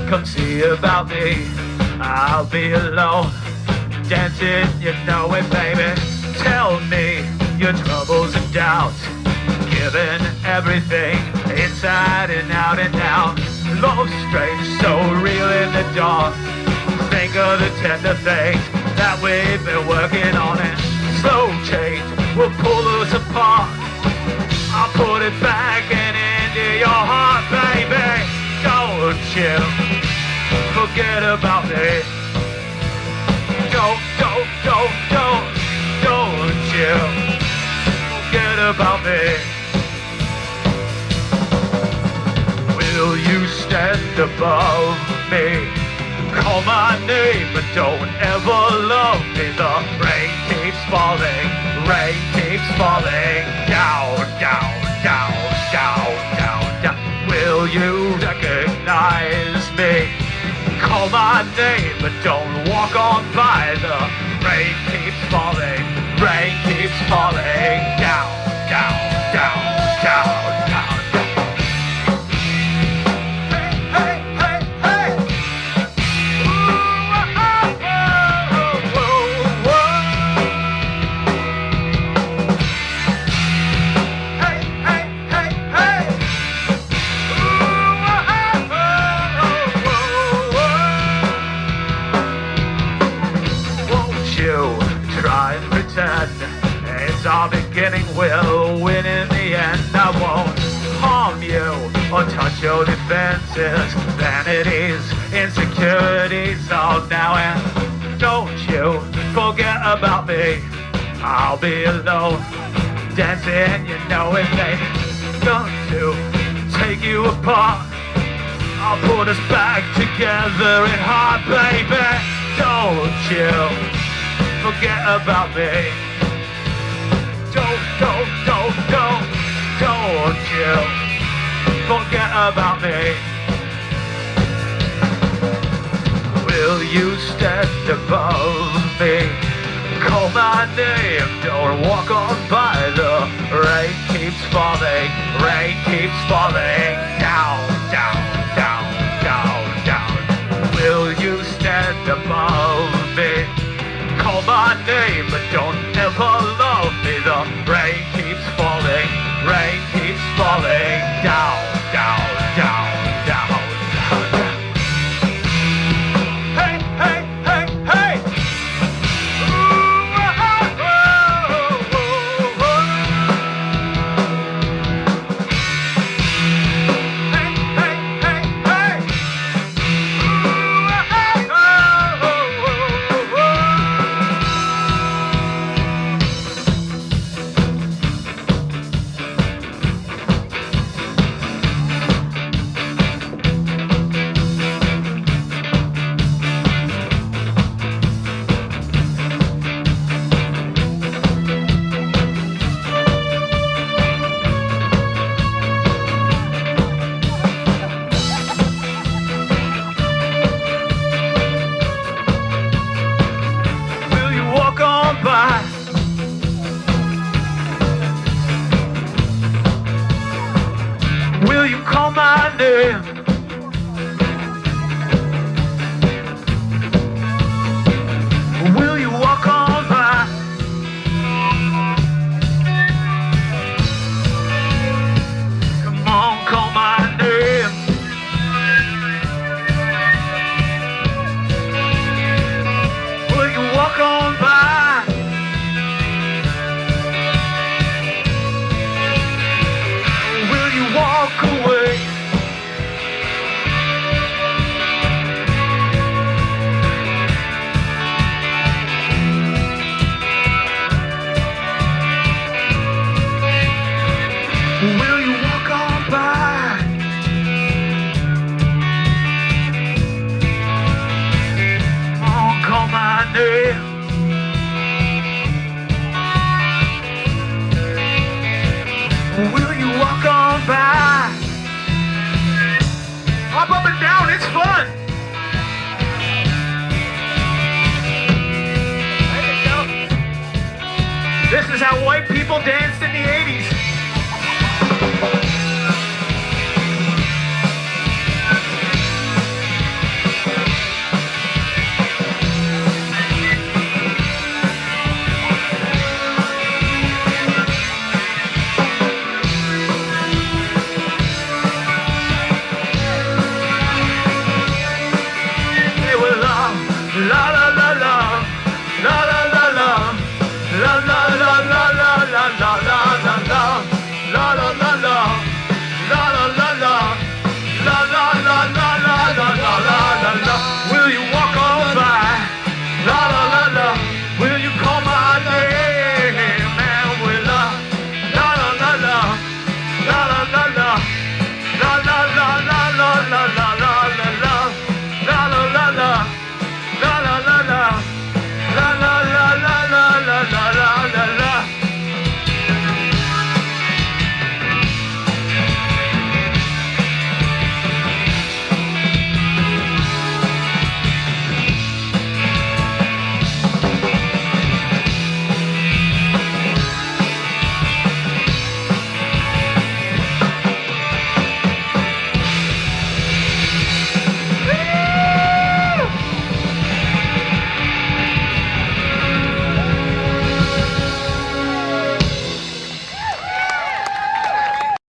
Come see about me, I'll be alone, dancing, you know it, baby. Tell me your troubles and doubts, giving everything inside and out and out. Love strange, so real in the dark. Think of the tender things that we've been working on, and slow change will pull us apart. I'll put it back and into your heart, baby. Don't you forget about me. Don't you forget about me. Will you stand above me? Call my name, but don't ever love me. The rain keeps falling, rain keeps falling down, down, down, down, down, down. Will you recognize me? Call my name, but don't walk on by. The rain keeps falling, rain keeps falling down, down, down, down, down, down. Hey, hey, hey, hey. Ooh, oh, oh, oh, oh. Hey, hey, hey, hey. Ooh, oh, oh, oh, oh. Won't you try and pretend it's our beginning, we'll win in the end. I won't harm you or touch your defenses, vanities, insecurities, all now. And don't you forget about me, I'll be alone, dancing, you know it, baby. Going to take you apart, I'll put us back together in heart, baby. Don't you forget about me. Don't you forget about me. Will you stand above me? Call my name, don't walk on by. The rain keeps falling, rain keeps falling down, down, down, down, down. Will you stand above me? Call my name, but don't ever love me. The rain keeps falling, rain keeps falling down, down, down, down, down, down. Hey, hey, hey, hey. Ooh, oh, oh, oh, oh. Hey, hey, hey, hey. Ooh, oh, oh, oh, oh. Will you walk on by? Will you call my name? Will you walk on by? Come on, call my name. Will you walk on by? Will you walk away? This is how white people dance in